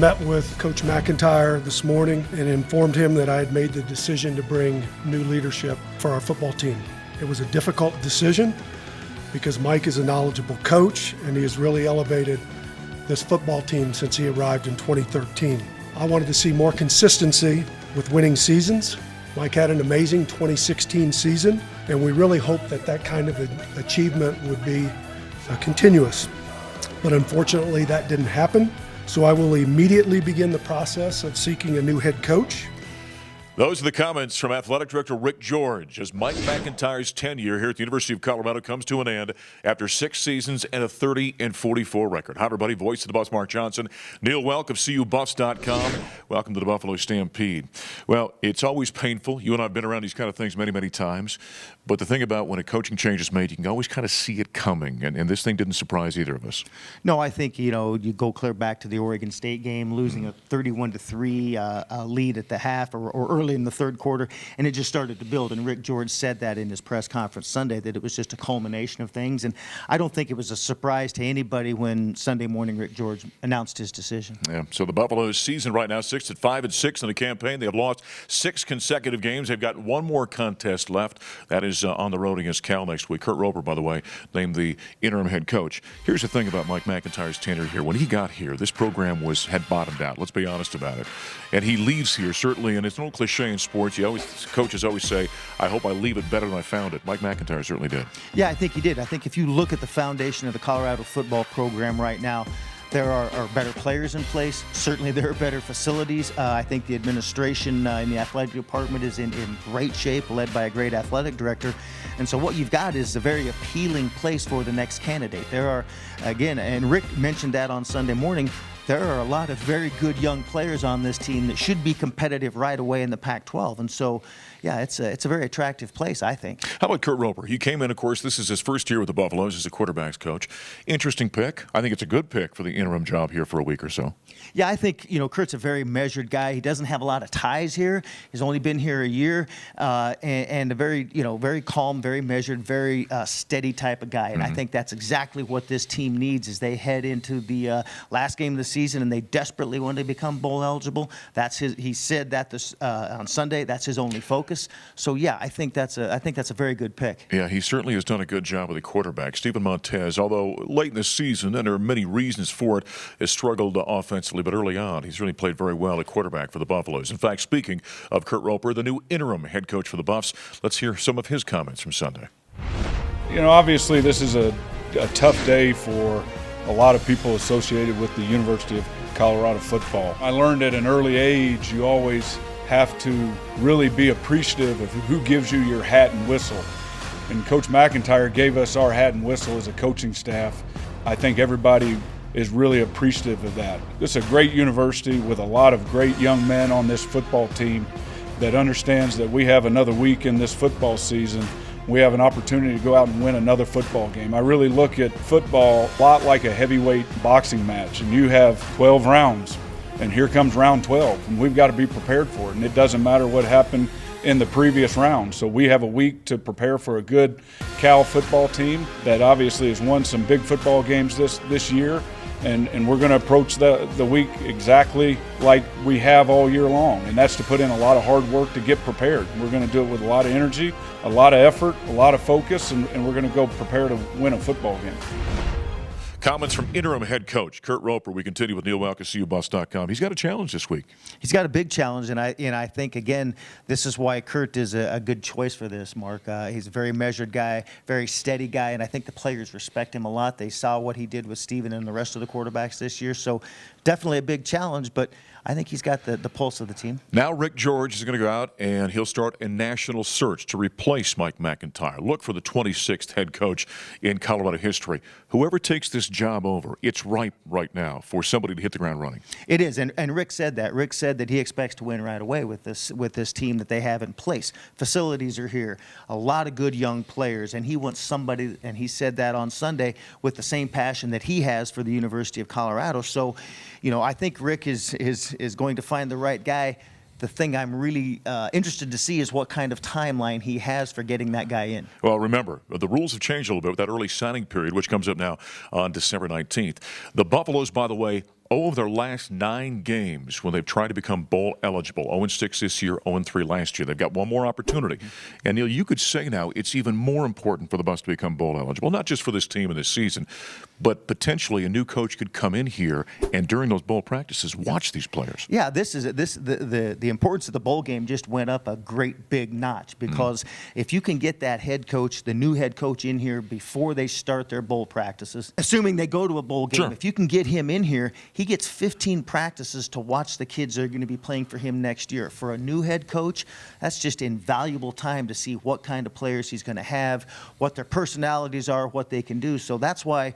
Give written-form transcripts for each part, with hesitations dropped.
met with Coach McIntyre this morning and informed him that I had made the decision to bring new leadership for our football team. It was a difficult decision because Mike is a knowledgeable coach and he has really elevated this football team since he arrived in 2013. I wanted to see more consistency with winning seasons. Mike had an amazing 2016 season, and we really hoped that that kind of achievement would be continuous. But unfortunately, that didn't happen. So I will immediately begin the process of seeking a new head coach. Those are the comments from Athletic Director Rick George as Mike McIntyre's tenure here at the University of Colorado comes to an end after 6 seasons and a 30-44 record. Hi, everybody. Voice of the Buffs, Mark Johnson. Neil Welk of CUBuffs.com. Welcome to the Buffalo Stampede. Well, it's always painful. You and I have been around these kind of things many, many times. But the thing about when a coaching change is made, you can always kind of see it coming. And this thing didn't surprise either of us. No, I think, you go clear back to the Oregon State game, losing a 31-3 lead at the half or early in the third quarter, and it just started to build. And Rick George said that in his press conference Sunday, that it was just a culmination of things. And I don't think it was a surprise to anybody when Sunday morning Rick George announced his decision. Yeah, so the Buffalo's season right now, 6-5-6 in the campaign. They have lost 6 consecutive games. They've got one more contest left. That is on the road against Cal next week. Kurt Roper, by the way, named the interim head coach. Here's the thing about Mike McIntyre's tenure here. When he got here, this program had bottomed out. Let's be honest about it. And he leaves here, certainly, and it's no cliche in sports. Coaches always say, I hope I leave it better than I found it. Mike McIntyre certainly did. Yeah, I think he did. I think if you look at the foundation of the Colorado football program right now, there are better players in place. Certainly there are better facilities. I think the administration in the athletic department is in great shape, led by a great athletic director. And so what you've got is a very appealing place for the next candidate. There are, again, and Rick mentioned that on Sunday morning, there are a lot of very good young players on this team that should be competitive right away in the Pac-12. And so, yeah, it's a very attractive place, I think. How about Kurt Roper? He came in, of course, this is his first year with the Buffaloes as a quarterback's coach. Interesting pick. I think it's a good pick for the interim job here for a week or so. Yeah, I think, Kurt's a very measured guy. He doesn't have a lot of ties here. He's only been here a year, and a very, very calm, very measured, very steady type of guy. And I think that's exactly what this team needs as they head into the last game of the season, and they desperately want to become bowl eligible. That's his. He said that on Sunday. That's his only focus. So yeah, I think that's a very good pick. Yeah, he certainly has done a good job with the quarterback. Stephen Montez, although late in the season, and there are many reasons for it, has struggled offensively, but early on, he's really played very well at quarterback for the Buffaloes. In fact, speaking of Kurt Roper, the new interim head coach for the Buffs, let's hear some of his comments from Sunday. Obviously this is a tough day for a lot of people associated with the University of Colorado football. I learned at an early age you always have to really be appreciative of who gives you your hat and whistle. And Coach McIntyre gave us our hat and whistle as a coaching staff. I think everybody is really appreciative of that. This is a great university with a lot of great young men on this football team that understands that we have another week in this football season. We have an opportunity to go out and win another football game. I really look at football a lot like a heavyweight boxing match, and you have 12 rounds, and here comes round 12, and we've got to be prepared for it, and it doesn't matter what happened in the previous round. So we have a week to prepare for a good Cal football team that obviously has won some big football games this year, and we're going to approach the week exactly like we have all year long, and that's to put in a lot of hard work to get prepared. We're going to do it with a lot of energy, a lot of effort, a lot of focus, and we're going to go prepare to win a football game. Comments from interim head coach Kurt Roper. We continue with Neil Welk of CUBuffs.com. He's got a challenge this week. He's got a big challenge, and I think, again, this is why Kurt is a good choice for this, Mark. He's a very measured guy, very steady guy, and I think the players respect him a lot. They saw what he did with Steven and the rest of the quarterbacks this year, so definitely a big challenge, but I think he's got the pulse of the team. Now Rick George is going to go out and he'll start a national search to replace Mike McIntyre. Look for the 26th head coach in Colorado history. Whoever takes this job over, it's ripe right now for somebody to hit the ground running. It is, and Rick said that. Rick said that he expects to win right away with this team that they have in place. Facilities are here, a lot of good young players, and he wants somebody, and he said that on Sunday, with the same passion that he has for the University of Colorado. So, I think Rick is going to find the right guy. The thing I'm really interested to see is what kind of timeline he has for getting that guy in. Well, remember, the rules have changed a little bit with that early signing period, which comes up now on December 19th. The Buffaloes, by the way, 0 of their last 9 games when they've tried to become bowl eligible. 0-6 this year, 0-3 last year. They've got one more opportunity. And, Neil, you could say now it's even more important for the Buffs to become bowl eligible, not just for this team in this season, but potentially a new coach could come in here and during those bowl practices watch these players. Yeah, the importance of the bowl game just went up a great big notch because if you can get that head coach, the new head coach in here before they start their bowl practices, assuming they go to a bowl game, if you can get him in here, he gets 15 practices to watch the kids that are going to be playing for him next year. For a new head coach, that's just invaluable time to see what kind of players he's going to have, what their personalities are, what they can do. So that's why,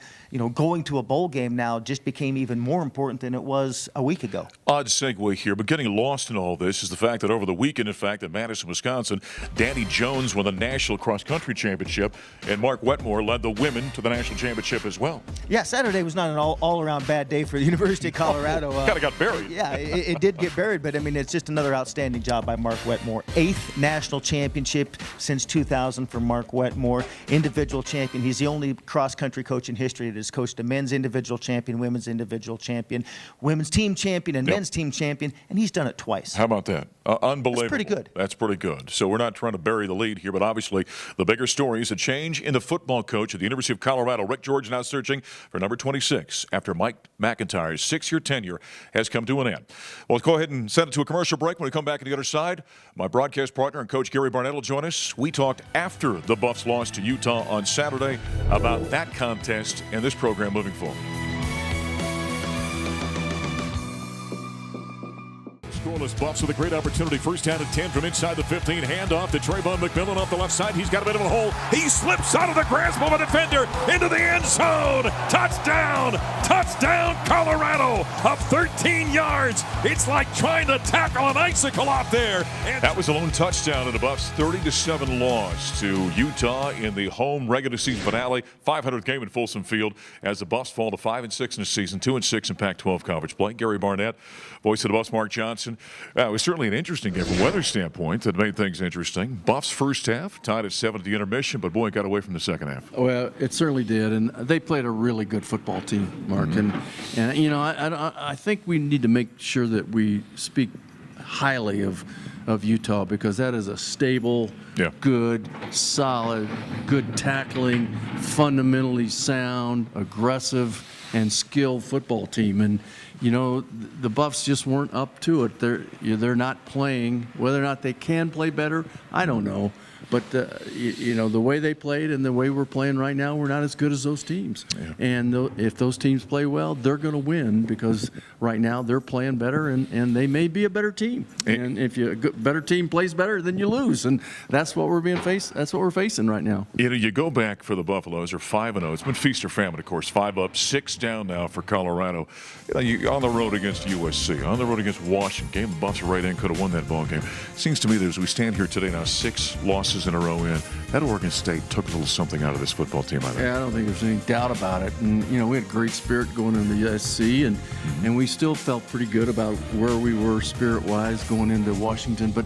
going to a bowl game now just became even more important than it was a week ago. Odd segue here, but getting lost in all this is the fact that over the weekend, in fact, in Madison, Wisconsin, Danny Jones won the National Cross Country Championship, and Mark Wetmore led the women to the National Championship as well. Yeah, Saturday was not an all-around bad day for the University of Colorado. Kind of got buried. Yeah, it did get buried, but, it's just another outstanding job by Mark Wetmore. 8th national championship since 2000 for Mark Wetmore. Individual champion. He's the only cross-country coach in history that has coached a men's individual champion, women's individual champion, women's team champion, and men's team champion, and he's done it twice. How about that? Unbelievable. That's pretty good. That's pretty good. So we're not trying to bury the lead here, but obviously the bigger story is a change in the football coach at the University of Colorado. Rick George now searching for number 26 after Mike McIntyre's 6-year tenure has come to an end. Well, let's go ahead and send it to a commercial break. When we come back on the other side, my broadcast partner and Coach Gary Barnett will join us. We talked after the Buffs lost to Utah on Saturday about that contest and this program moving forward. Scoreless Buffs with a great opportunity. First down and 10 from inside the 15. Handoff to Trayvon McMillan off the left side. He's got a bit of a hole. He slips out of the grasp of a defender into the end zone. Touchdown! Touchdown, Colorado! Up 13 yards. It's like trying to tackle an icicle out there. And that was a lone touchdown in the Buffs' 30-7 loss to Utah in the home regular season finale. 500th game in Folsom Field as the Buffs fall to 5-6 in the season, 2-6 in Pac-12 conference play. Gary Barnett, voice of the Buffs, Mark Johnson. It was certainly an interesting game from a weather standpoint that made things interesting. Buffs first half, tied at 7 at the intermission, but boy, it got away from the second half. Well, it certainly did, and they played a really good football team, Mark. And I think we need to make sure that we speak highly of Utah because that is a stable, good, solid, good tackling, fundamentally sound, aggressive, and skilled football team. And the Buffs just weren't up to it. They're not playing. Whether or not they can play better, I don't know. But the way they played and the way we're playing right now, we're not as good as those teams. Yeah. And if those teams play well, they're going to win because right now they're playing better and they may be a better team. And if a better team plays better, then you lose, and that's what we're That's what we're facing right now. You go back for the Buffaloes. They're 5-0. It's been feast or famine, of course. 5 up, 6 down now for Colorado. You're on the road against USC, on the road against Washington. Game the Buffs are right in, could have won that ball game. It seems to me that as we stand here today now, 6 losses in a row in. That Oregon State took a little something out of this football team, I think. Yeah, I don't think there's any doubt about it. And, we had great spirit going into the USC, and we still felt pretty good about where we were spirit-wise going into Washington. But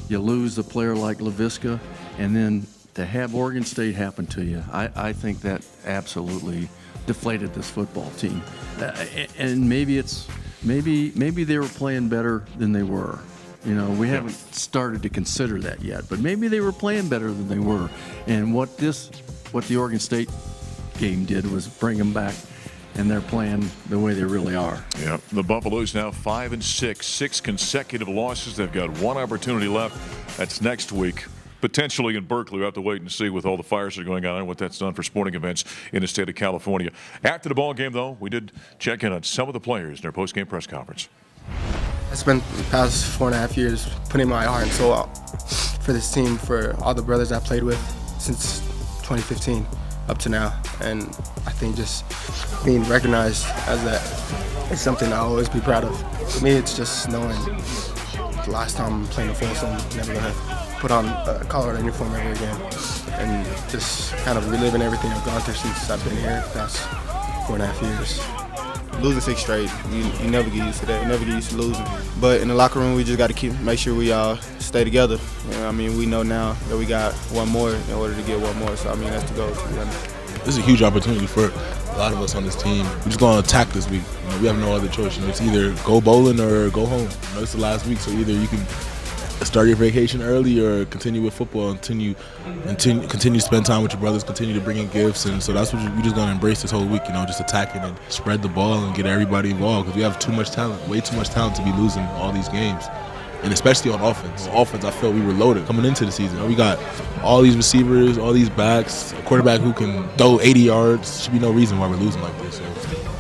you lose a player like Laviska, and then to have Oregon State happen to you, I think that absolutely deflated this football team. And maybe they were playing better than they were. We haven't started to consider that yet, but maybe they were playing better than they were. And what the Oregon State game did was bring them back, and they're playing the way they really are. Yeah, the Buffaloes now 5-6, 6 consecutive losses. They've got one opportunity left. That's next week. Potentially in Berkeley. We'll have to wait and see with all the fires that are going on and what that's done for sporting events in the state of California. After the ball game, though, we did check in on some of the players in their post-game press conference. I spent the past 4.5 years putting my heart and soul out for this team, for all the brothers I played with since 2015 up to now. And I think just being recognized as that is something I'll always be proud of. For me, it's just knowing the last time I'm playing a Folsom, I'm never going to put on a Colorado uniform ever again. And just kind of reliving everything I've gone through since I've been here the past 4.5 years. Losing 6 straight, you never get used to that. You never get used to losing. But in the locker room, we just got to make sure we all stay together. We know now that we got one more in order to get one more. So, that's the goal, to be honest. this is a huge opportunity for a lot of us on this team. We're just going to attack this week. We have no other choice. It's either go bowling or go home. It's the last week, so either you can start your vacation early or continue with football and continue to spend time with your brothers, continue to bring in gifts. And so that's what we're just going to embrace this whole week, just attacking and spread the ball and get everybody involved, because we have too much talent, way too much talent to be losing all these games. And especially on offense. On offense, I felt we were loaded coming into the season. We got all these receivers, all these backs, a quarterback who can throw 80 yards. Should be no reason why we're losing like this. So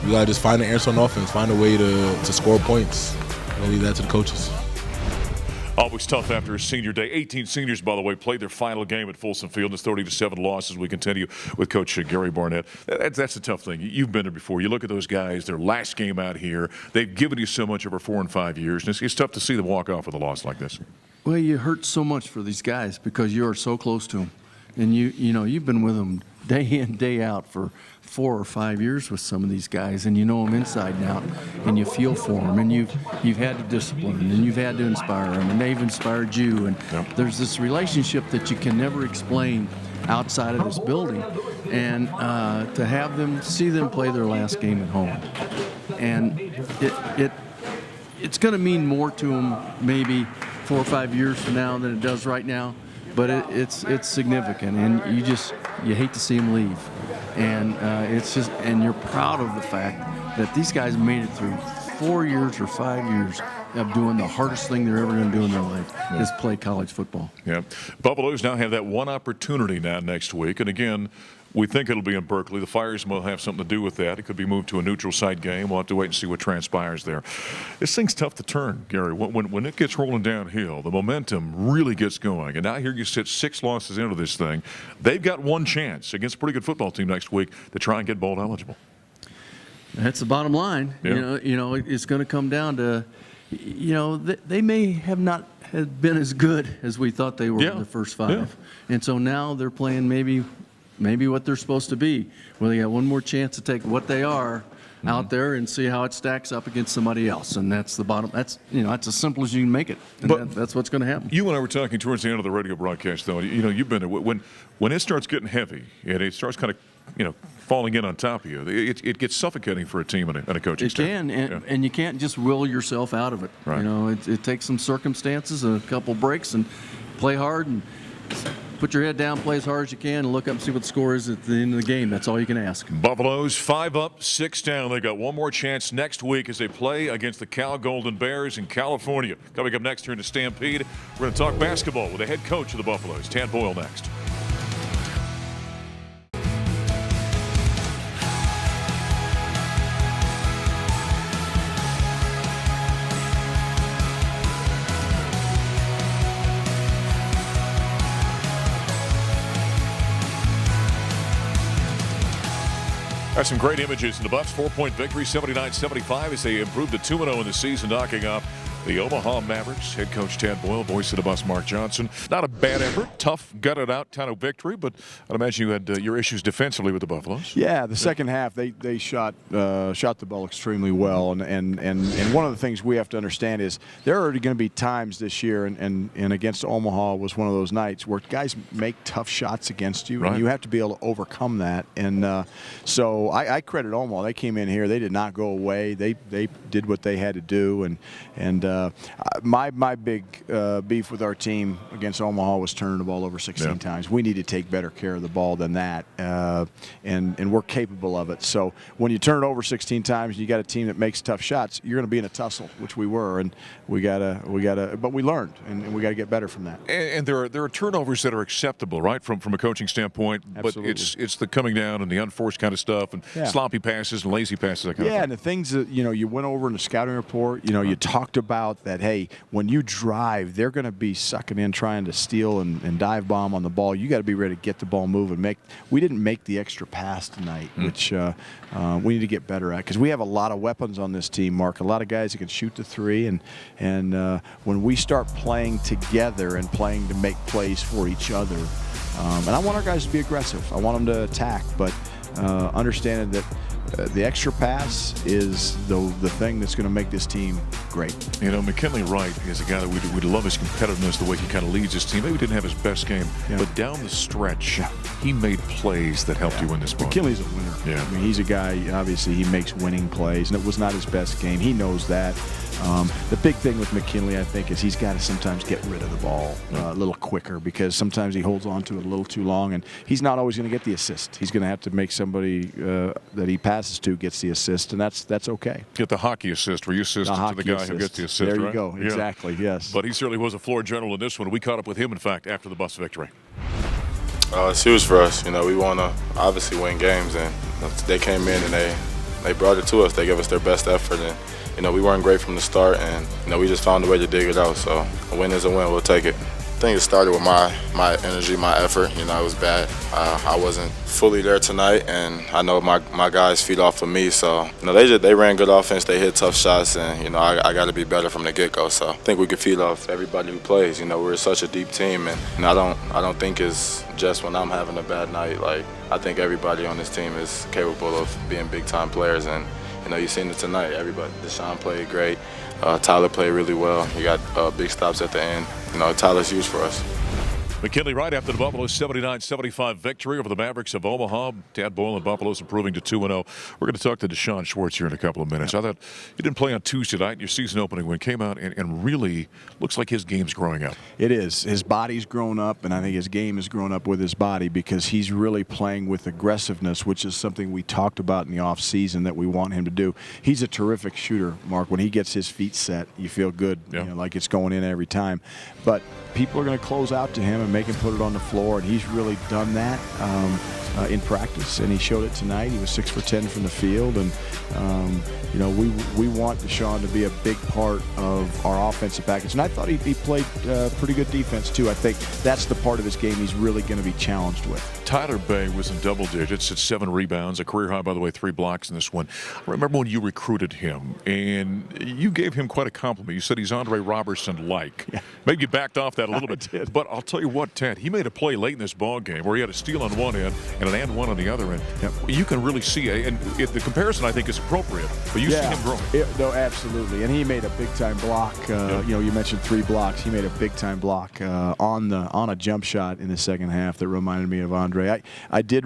we got to just find an answer on offense, find a way to score points. I'll leave that to the coaches. Always tough after a senior day. 18 seniors, by the way, played their final game at Folsom Field. It's 30-7 loss as we continue with Coach Gary Barnett. That's the tough thing. You've been there before. You look at those guys, their last game out here. They've given you so much over 4 and 5 years. And it's tough to see them walk off with a loss like this. Well, you hurt so much for these guys because you are so close to them. And you've been with them day in, day out for 4 or 5 years with some of these guys, and you know them inside and out, and you feel for them, and you've had to discipline, and you've had to inspire them, and they've inspired you, and there's this relationship that you can never explain outside of this building, and to have them, see them play their last game at home, and it's going to mean more to them maybe 4 or 5 years from now than it does right now. But it's significant, and you hate to see them leave, and and you're proud of the fact that these guys made it through 4 years or 5 years of doing the hardest thing they're ever going to do in their life, is play college football. Yeah, Buffaloes now have that one opportunity now next week, and again, we think it'll be in Berkeley. The Fires will have something to do with that. It could be moved to a neutral site game. We'll have to wait and see what transpires there. This thing's tough to turn, Gary. When it gets rolling downhill, the momentum really gets going. And now here you sit 6 losses into this thing. They've got one chance against a pretty good football team next week to try and get bowl eligible. That's the bottom line. Yeah. It's going to come down to, they may have not have been as good as we thought they were in the first 5. Yeah. And so now they're playing maybe what they're supposed to be. Well, they got one more chance to take what they are out there and see how it stacks up against somebody else. And that's the bottom. That's as simple as you can make it. And that's what's going to happen. You and I were talking towards the end of the radio broadcast, though. You've been there. When it starts getting heavy and it starts kind of, falling in on top of you, it gets suffocating for a team and a coaching staff. It can, and you can't just will yourself out of it. Right. It takes some circumstances and a couple breaks and play hard and put your head down, play as hard as you can, and look up and see what the score is at the end of the game. That's all you can ask. Buffaloes 5 up, 6 down. They got one more chance next week as they play against the Cal Golden Bears in California. Coming up next here in the Stampede, we're going to talk basketball with the head coach of the Buffaloes, Tad Boyle, next. Got some great images in the Buffs. 4-point victory, 79-75, as they improved to 2-0 in the season, knocking off the Omaha Mavericks. Head coach Tad Boyle, voice of the Buffs, Mark Johnson. Not a bad effort, tough, gutted out kind of victory, but I'd imagine you had your issues defensively with the Buffaloes. Yeah, the second half they shot the ball extremely well, and one of the things we have to understand is there are going to be times this year, and against Omaha was one of those nights where guys make tough shots against you, and you have to be able to overcome that. And so I credit Omaha. They came in here, they did not go away. They did what they had to do, and my big beef with our team against Omaha was turning the ball over 16 times. We need to take better care of the ball than that, and we're capable of it. So when you turn it over 16 times and you got a team that makes tough shots, you're going to be in a tussle, which we were, and we gotta. But we learned, and we got to get better from that. And there are turnovers that are acceptable, right, from a coaching standpoint. Absolutely. But it's the coming down and the unforced kind of stuff, and sloppy passes and lazy passes. That kind of thing. And the things that you went over in the scouting report. You talked about that, hey, when you drive, they're going to be sucking in trying to steal and dive bomb on the ball. You got to be ready to get the ball moving. We didn't make the extra pass tonight, which we need to get better at, because we have a lot of weapons on this team, Mark. A lot of guys that can shoot the three, and when we start playing together and playing to make plays for each other, and I want our guys to be aggressive. I want them to attack, but understanding that the extra pass is the thing that's going to make this team great. You know, McKinley Wright is a guy that we'd love his competitiveness, the way he kind of leads his team. Maybe he didn't have his best game, but down the stretch, he made plays that helped you win this ball. McKinley's a winner. Yeah. I mean, he's a guy, obviously, he makes winning plays, and it was not his best game. He knows that. The big thing with McKinley, I think, is he's got to sometimes get rid of the ball a little quicker, because sometimes he holds on to it a little too long, and he's not always going to get the assist. He's going to have to make somebody that he passes to gets the assist, and that's okay. Get the hockey assist, where you assist to the guy who gets the assist. There you right? go. Yeah. Exactly. Yes. But he certainly was a floor general in this one. We caught up with him, in fact, after the Buffs victory. It's huge for us. You know, we want to obviously win games, and they came in and they brought it to us. They gave us their best effort, and you know, we weren't great from the start, and you know, we just found a way to dig it out. So a win is a win. We'll take it. I think it started with my energy, my effort. You know, it was bad. I wasn't fully there tonight, and I know my guys feed off of me. So you know, they ran good offense. They hit tough shots, and you know, I got to be better from the get-go. So I think we could feed off everybody who plays. You know, we're such a deep team, and I don't think it's just when I'm having a bad night. Like, I think everybody on this team is capable of being big-time players, and you know, you've seen it tonight. Everybody, D'Shawn played great. Tyler played really well. You got big stops at the end. You know, Tyler's huge for us. McKinley Wright after the Buffalo's 79-75 victory over the Mavericks of Omaha. Tad Boyle and Buffalo's improving to 2-0. We're going to talk to D'Shawn Schwartz here in a couple of minutes. I thought you didn't play on Tuesday night. Your season opening win came out and really looks like his game's growing up. It is. His body's grown up, and I think his game has grown up with his body, because he's really playing with aggressiveness, which is something we talked about in the offseason that we want him to do. He's a terrific shooter, Mark. When he gets his feet set, you feel good, you know, like it's going in every time. But people are going to close out to him and make him put it on the floor, and he's really done that in practice, and he showed it tonight. He was 6 for 10 from the field, and you know, we want D'Shawn to be a big part of our offensive package, and I thought he played pretty good defense too. I think that's the part of his game he's really going to be challenged with. Tyler Bay was in double digits at 7 rebounds, a career high, by the way, 3 blocks in this one. I remember when you recruited him, and you gave him quite a compliment. You said he's Andre Robertson-like. Yeah. Maybe you backed off that a little bit. Did. But I'll tell you what, Ted, he made a play late in this ball game where he had a steal on one end and an and one on the other end. Yep. You can really see, and the comparison I think is appropriate, but you see him growing. No, absolutely. And he made a big-time block. You know, you mentioned 3 blocks. He made a big-time block on a jump shot in the second half that reminded me of Andre. I did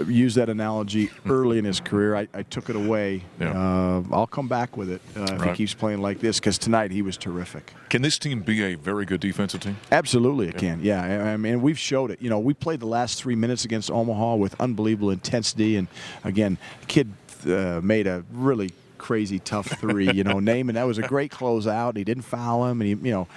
use that analogy early in his career. I took it away. I'll come back with it if he keeps playing like this, because tonight he was terrific. Can this team be a very good defensive team? Absolutely it can, yeah. I mean, we've showed it. You know, we played the last 3 minutes against Omaha with unbelievable intensity, and again, kid made a really crazy tough 3, you know, and that was a great closeout. He didn't foul him, and he, you know,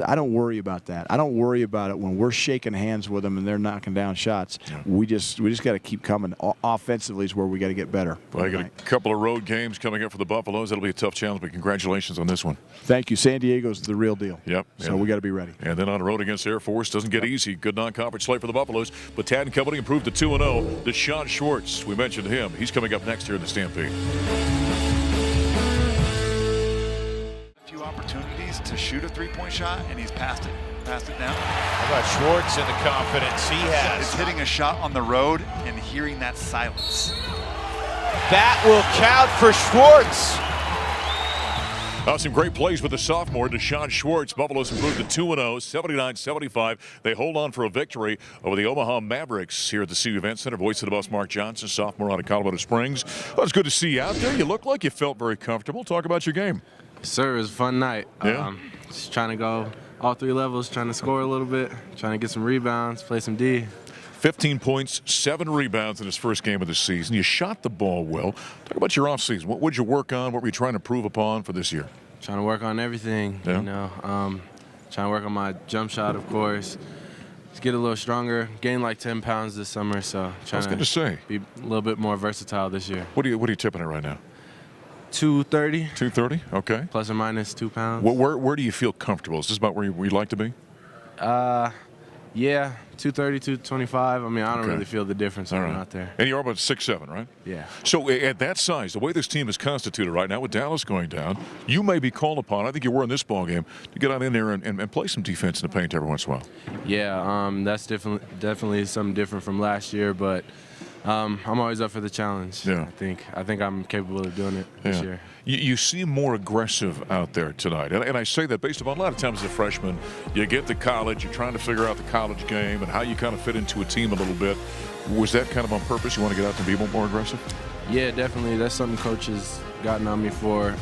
I don't worry about that. I don't worry about it when we're shaking hands with them and they're knocking down shots. We just got to keep coming. Offensively is where we got to get better. Well, I got a couple of road games coming up for the Buffaloes. That'll be a tough challenge, but congratulations on this one. Thank you. San Diego's the real deal. Yep. So we got to be ready. And then on the road against Air Force, doesn't get easy. Good non-conference slate for the Buffaloes, but Tad and company improved to 2-0. D'Shawn Schwartz, we mentioned him. He's coming up next here in the Stampede. Opportunities to shoot a three-point shot, and he's passed it now. How about Schwartz and the confidence he has? It's hitting a shot on the road and hearing that silence. That will count for Schwartz. Some great plays with the sophomore, D'Shawn Schwartz. Buffaloes improved to 2-0, 79-75. They hold on for a victory over the Omaha Mavericks here at the CU Event Center. Voice of the Buffs, Mark Johnson, sophomore out of Colorado Springs. Well, it's good to see you out there. You look like you felt very comfortable. Talk about your game. Sir, it was a fun night. Just trying to go all 3 levels, trying to score a little bit, trying to get some rebounds, play some D. 15 points, 7 rebounds in his first game of the season. You shot the ball well. Talk about your offseason. What would you work on? What were you trying to improve upon for this year? Trying to work on everything, you know. Trying to work on my jump shot, of course. Just get a little stronger. Gained like 10 pounds this summer, so trying to be a little bit more versatile this year. What are you tipping it right now? 230. 230, okay. Plus or minus 2 pounds. Where do you feel comfortable? Is this about where you'd like to be? Yeah, 230, 225. I mean, I don't really feel the difference when I'm out there. And you're about 6'7", right? Yeah. So at that size, the way this team is constituted right now with Dallas going down, you may be called upon, I think you were in this ball game, to get out in there and play some defense in the paint every once in a while. Yeah, that's definitely something different from last year, but I'm always up for the challenge. Yeah. I think I'm capable of doing it this year. You seem more aggressive out there tonight. And I say that based upon a lot of times as a freshman, you get to college, you're trying to figure out the college game and how you kind of fit into a team a little bit. Was that kind of on purpose? You want to get out and be more aggressive? Yeah, definitely. That's something Coach has gotten on me for.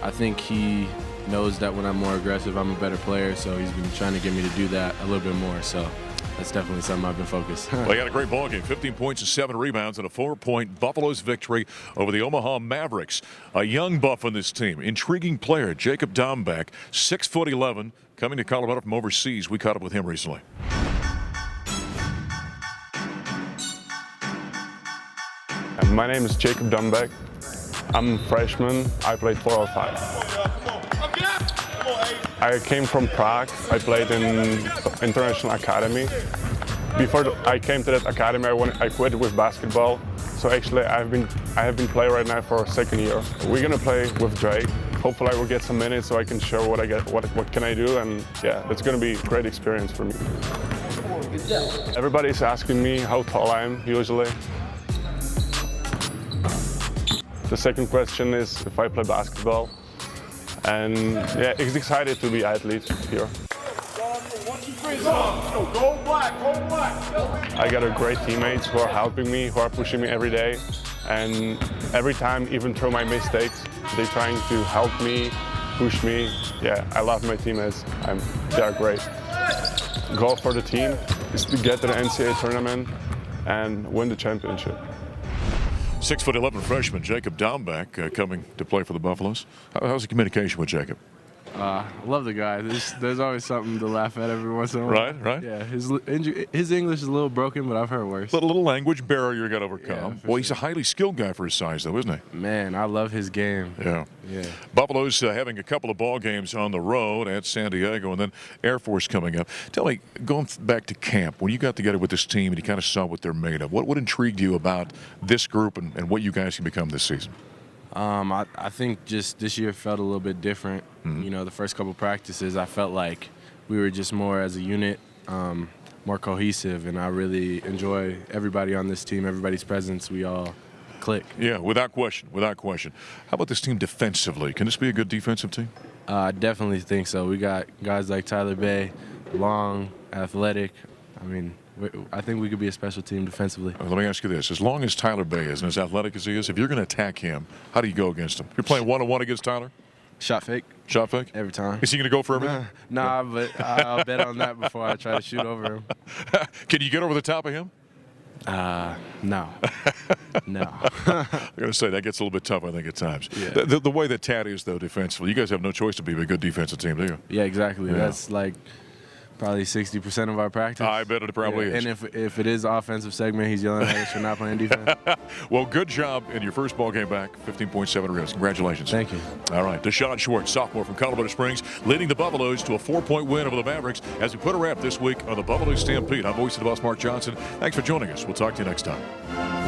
I think he knows that when I'm more aggressive, I'm a better player, so he's been trying to get me to do that a little bit more. So that's definitely something I've been focused. Well, he had a great ball game, 15 points and 7 rebounds, and a 4-point Buffaloes victory over the Omaha Mavericks. A young Buff on this team, intriguing player, Jacob Dombeck, 6'11", coming to Colorado from overseas. We caught up with him recently. My name is Jacob Dombeck. I'm a freshman. I played 4 or 5. I came from Prague. I played in International Academy. Before I came to that academy, I quit with basketball. So actually, I have been playing right now for a second year. We're gonna play with Drake. Hopefully, I will get some minutes so I can show what I get, what can I do, and yeah, it's gonna be a great experience for me. Everybody's asking me how tall I am usually. The second question is if I play basketball. And yeah, it's excited to be athlete here. I got a great teammates who are helping me, who are pushing me every day. And every time, even through my mistakes, they're trying to help me, push me. Yeah, I love my teammates. They are great. Goal for the team is to get to the NCAA tournament and win the championship. 6'11" freshman Jacob Dombeck coming to play for the Buffaloes. How's the communication with Jacob? I love the guy. There's always something to laugh at every once in a while. Right. Yeah, his English is a little broken, but I've heard worse. Little language barrier you got to overcome. Yeah, well, he's a highly skilled guy for his size, though, isn't he? Man, I love his game. Yeah. Buffalo's having a couple of ball games on the road at San Diego, and then Air Force coming up. Tell me, going back to camp, when you got together with this team and you kind of saw what they're made of, what intrigued you about this group and what you guys can become this season? I think just this year felt a little bit different. Mm-hmm. You know, the first couple practices, I felt like we were just more as a unit, more cohesive, and I really enjoy everybody on this team, everybody's presence. We all click. Yeah, without question. How about this team defensively? Can this be a good defensive team? I definitely think so. We got guys like Tyler Bay, long, athletic. I mean, I think we could be a special team defensively. Let me ask you this. As long as Tyler Bay is and as athletic as he is, if you're going to attack him, how do you go against him? If you're playing one-on-one against Tyler? Shot fake. Shot fake? Every time. Is he going to go for everything? Nah, but I'll bet on that before I try to shoot over him. Can you get over the top of him? No. No. I'm going to say that gets a little bit tough, I think, at times. Yeah. The way that Tad is, though, defensively, you guys have no choice to be a good defensive team, do you? Yeah, exactly. Yeah. That's like probably 60% of our practice. I bet it probably is. And if it is offensive segment, he's yelling at us for not playing defense. Well, good job in your first ball game back, 15.7 rebounds. Congratulations. Thank you. All right, D'Shawn Schwartz, sophomore from Colorado Springs, leading the Buffaloes to a 4-point win over the Mavericks as we put a wrap this week on the Buffalo Stampede. I'm voice of the boss, Mark Johnson. Thanks for joining us. We'll talk to you next time.